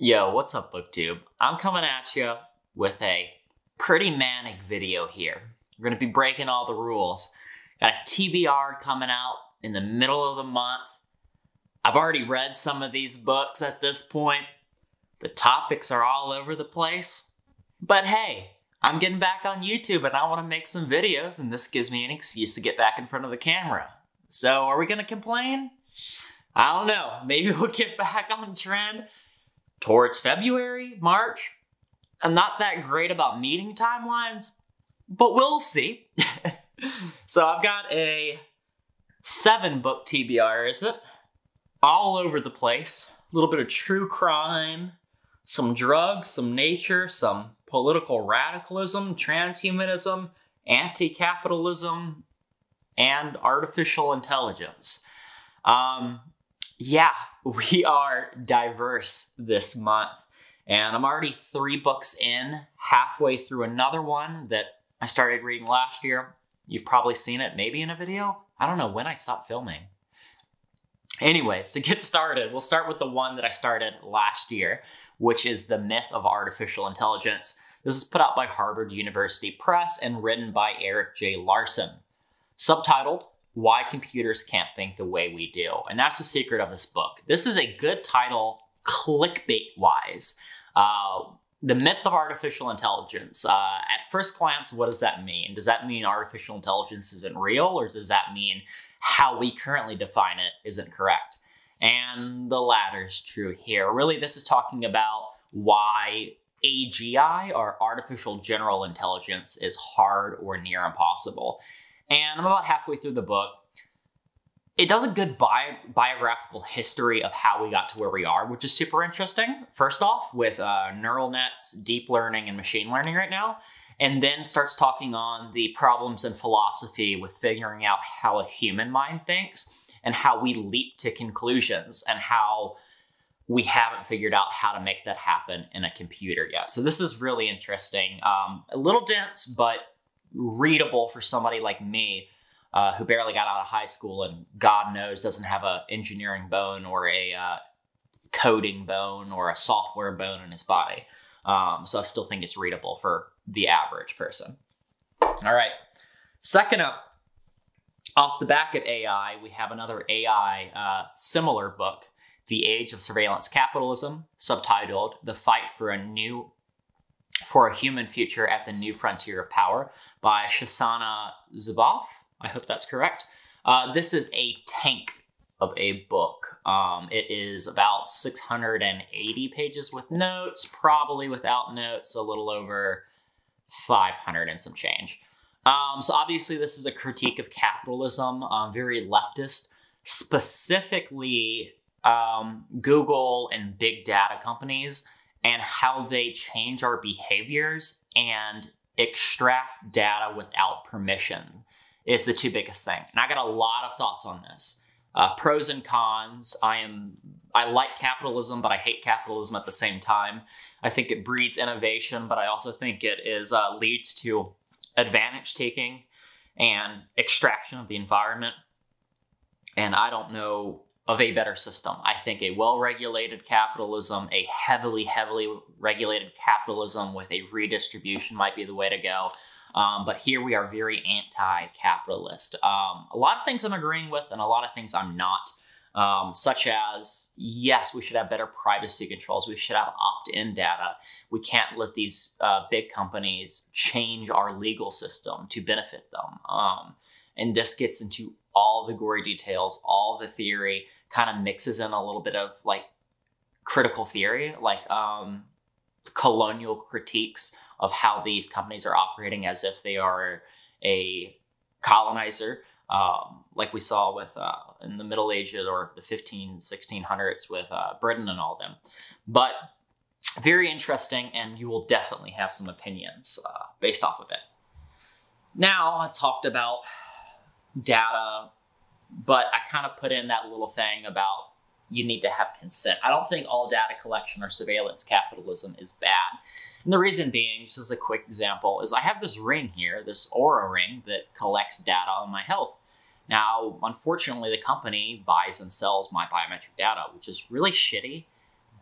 Yo, what's up, booktube? I'm coming at you with a pretty manic video here. We're going to be breaking all the rules. Got a TBR coming out in the middle of the month. I've already read some of these books at this point. The topics are all over the place. But hey, I'm getting back on YouTube and I want to make some videos, and this gives me an excuse to get back in front of the camera. So are we going to complain? I don't know. Maybe we'll get back on trend towards February, March. I'm not that great about meeting timelines, but we'll see. So I've got a 7-book TBR, is it? All over the place. A little bit of true crime, some drugs, some nature, some political radicalism, transhumanism, anti-capitalism, and artificial intelligence. Yeah, we are diverse this month, and I'm already 3 books in, halfway through another one that I started reading last year. You've probably seen it maybe in a video. I don't know when I stopped filming. Anyways, to get started, we'll start with the one that I started last year, which is The Myth of Artificial Intelligence. This is put out by Harvard University Press and written by Eric J. Larson. Subtitled, Why Computers Can't Think the Way We Do. And that's the secret of this book. This is a good title, clickbait-wise. The Myth of Artificial Intelligence. At first glance, what does that mean? Does that mean artificial intelligence isn't real, or does that mean how we currently define it isn't correct? And the latter is true here. Really, this is talking about why AGI, or artificial general intelligence, is hard or near impossible. And I'm about halfway through the book. It does a good biographical history of how we got to where we are, which is super interesting. First off, with neural nets, deep learning, and machine learning right now. And then starts talking on the problems in philosophy with figuring out how a human mind thinks and how we leap to conclusions and how we haven't figured out how to make that happen in a computer yet. So this is really interesting. A little dense, but readable for somebody like me who barely got out of high school and God knows doesn't have an engineering bone or a coding bone or a software bone in his body. So I still think it's readable for the average person. All right. Second up, off the back of AI, we have another AI similar book, The Age of Surveillance Capitalism, subtitled The Fight for a Human Future at the New Frontier of Power by Shoshana Zuboff. I hope that's correct. This is a tank of a book. It is about 680 pages with notes, probably without notes, a little over 500 and some change. So obviously this is a critique of capitalism, very leftist, specifically Google and big data companies and how they change our behaviors and extract data without permission. It's the 2 biggest things. And I got a lot of thoughts on this. Pros and cons. I like capitalism, but I hate capitalism at the same time. I think it breeds innovation, but I also think it leads to advantage taking and extraction of the environment. And I don't know of a better system. I think a well-regulated capitalism, a heavily regulated capitalism with a redistribution might be the way to go. But here we are very anti-capitalist. A lot of things I'm agreeing with and a lot of things I'm not, such as, yes, we should have better privacy controls. We should have opt-in data. We can't let these big companies change our legal system to benefit them. And this gets into all the gory details, all the theory, kind of mixes in a little bit of like critical theory, like colonial critiques of how these companies are operating as if they are a colonizer, like we saw with in the Middle Ages or the 1600s with Britain and all them. But very interesting, and you will definitely have some opinions based off of it. Now, I talked about data, but I kind of put in that little thing about you need to have consent. I don't think all data collection or surveillance capitalism is bad. And the reason being, just as a quick example, is I have this ring here, this Aura ring that collects data on my health. Now, unfortunately, the company buys and sells my biometric data, which is really shitty,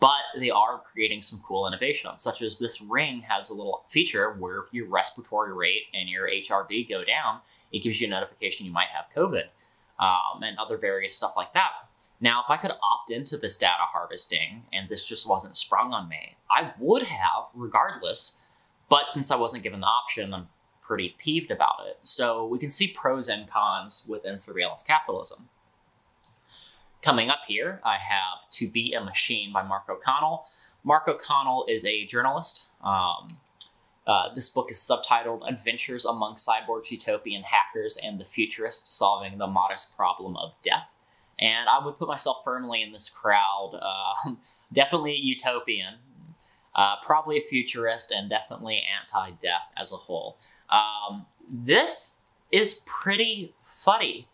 but they are creating some cool innovations, such as this ring has a little feature where if your respiratory rate and your HRV go down, it gives you a notification you might have COVID, and other various stuff like that. Now, if I could opt into this data harvesting and this just wasn't sprung on me, I would have regardless, but since I wasn't given the option, I'm pretty peeved about it. So we can see pros and cons within surveillance capitalism. Coming up here, I have To Be a Machine by Mark O'Connell. Mark O'Connell is a journalist. This book is subtitled Adventures Among Cyborgs, Utopian Hackers, and the Futurist Solving the Modest Problem of Death. And I would put myself firmly in this crowd. Definitely a utopian, probably a futurist, and definitely anti-death as a whole. This is pretty funny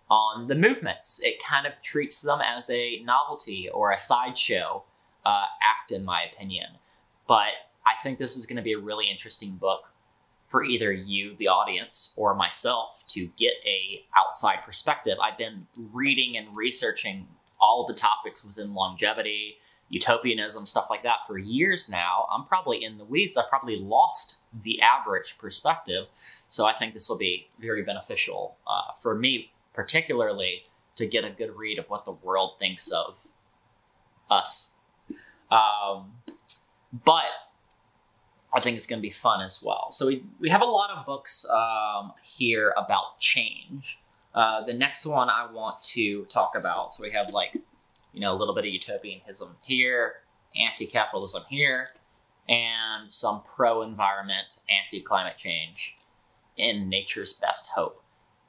on the movements. It kind of treats them as a novelty or a sideshow act, in my opinion. But I think this is going to be a really interesting book for either you, the audience, or myself to get a outside perspective. I've been reading and researching all the topics within longevity, utopianism, stuff like that for years now. I'm probably in the weeds. I've probably lost the average perspective. So I think this will be very beneficial for me, particularly to get a good read of what the world thinks of us. But I think it's going to be fun as well. So we have a lot of books here about change. The next one I want to talk about, so we have like, a little bit of utopianism here, anti-capitalism here, and some pro-environment, anti-climate change in Nature's Best Hope.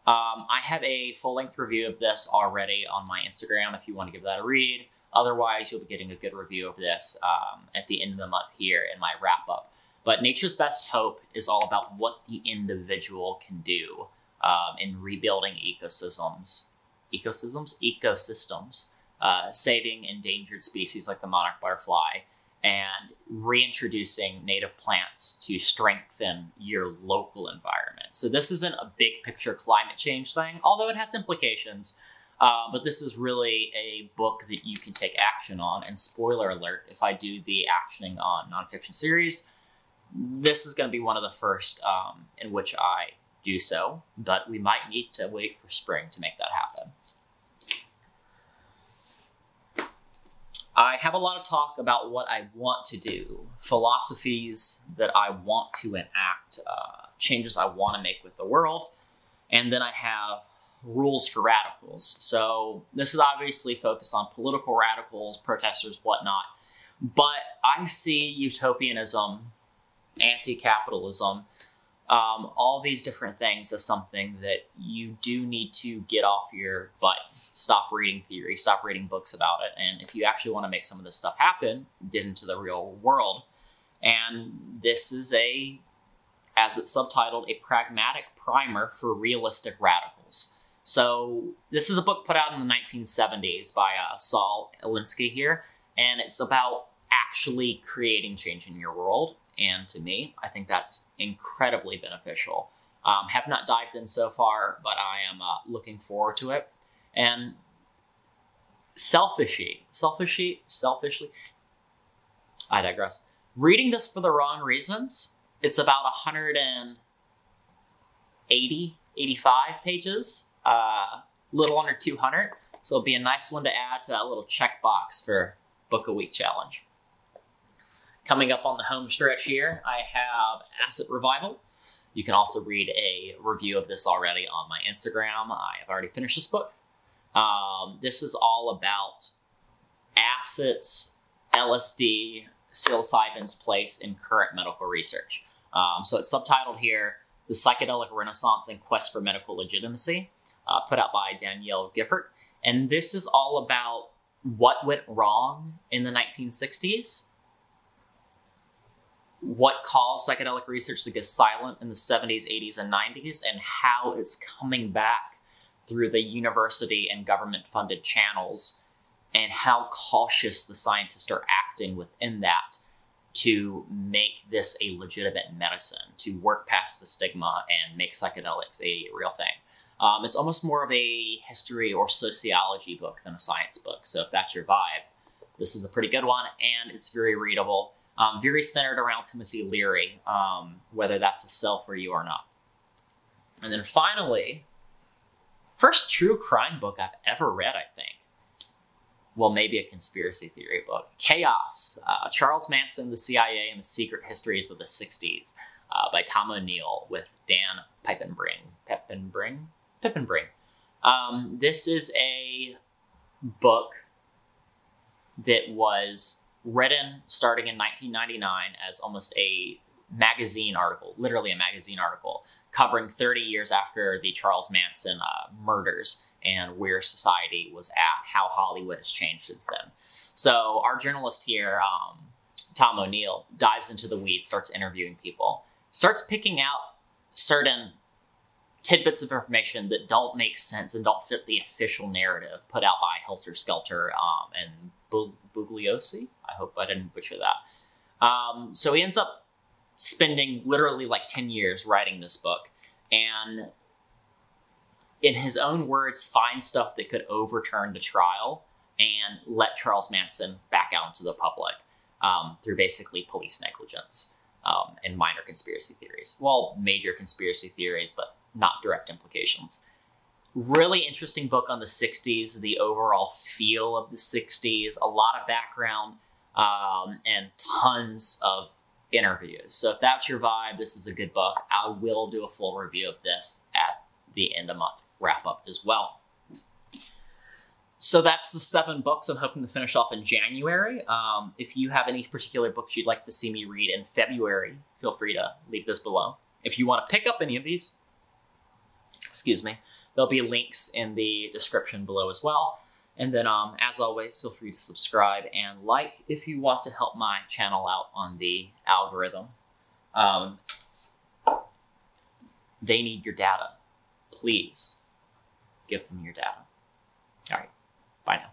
I have a full-length review of this already on my Instagram if you want to give that a read. Otherwise, you'll be getting a good review of this at the end of the month here in my wrap-up. But Nature's Best Hope is all about what the individual can do in rebuilding ecosystems, saving endangered species like the monarch butterfly, and reintroducing native plants to strengthen your local environment. So this isn't a big picture climate change thing, although it has implications. But this is really a book that you can take action on. And spoiler alert, if I do the actioning on Nonfiction series, this is going to be one of the first in which I do so, but we might need to wait for spring to make that happen. I have a lot of talk about what I want to do, philosophies that I want to enact, changes I want to make with the world, and then I have rules for radicals. So this is obviously focused on political radicals, protesters, whatnot, but I see utopianism, anti-capitalism, all these different things as something that you do need to get off your butt. Stop reading theory, stop reading books about it. And if you actually want to make some of this stuff happen, get into the real world. And this is as it's subtitled, a pragmatic primer for realistic radicals. So this is a book put out in the 1970s by Saul Alinsky here. And it's about actually creating change in your world. And to me, I think that's incredibly beneficial. Have not dived in so far, but I am looking forward to it. And selfishly, I digress. Reading this for the wrong reasons, it's about 180, 85 pages, little under 200. So it'll be a nice one to add to that little checkbox for Book a Week Challenge. Coming up on the home stretch here, I have Asset Revival. You can also read a review of this already on my Instagram. I have already finished this book. This is all about assets, LSD, psilocybin's place in current medical research. So it's subtitled here, The Psychedelic Renaissance and Quest for Medical Legitimacy, put out by Danielle Gifford. And this is all about what went wrong in the 1960s, what caused psychedelic research to go silent in the 70s, 80s, and 90s, and how it's coming back through the university and government-funded channels, and how cautious the scientists are acting within that to make this a legitimate medicine, to work past the stigma and make psychedelics a real thing. It's almost more of a history or sociology book than a science book, so if that's your vibe, this is a pretty good one, and it's very readable. Very centered around Timothy Leary, whether that's a sell for you or not. And then finally, first true crime book I've ever read, I think. Well, maybe a conspiracy theory book. Chaos, Charles Manson, the CIA, and the Secret Histories of the 60s by Tom O'Neill with Dan Peppenbring. This is a book that was written starting in 1999 as almost a magazine article, literally a magazine article, covering 30 years after the Charles Manson murders and where society was at, how Hollywood has changed since then. So our journalist here, Tom O'Neill, dives into the weeds, starts interviewing people, starts picking out certain tidbits of information that don't make sense and don't fit the official narrative put out by Helter Skelter and Bugliosi. I hope I didn't butcher that. So he ends up spending literally like 10 years writing this book, and in his own words, find stuff that could overturn the trial and let Charles Manson back out into the public through basically police negligence and minor conspiracy theories. Well, major conspiracy theories, but not direct implications. Really interesting book on the 60s, the overall feel of the 60s, a lot of background, and tons of interviews. So if that's your vibe, this is a good book. I will do a full review of this at the end of month wrap up as well. So that's the 7 books I'm hoping to finish off in January. If you have any particular books you'd like to see me read in February, feel free to leave this below. If you want to pick up any of these, excuse me, there'll be links in the description below as well. And then, as always, feel free to subscribe and like if you want to help my channel out on the algorithm. They need your data. Please give them your data. All right. Bye now.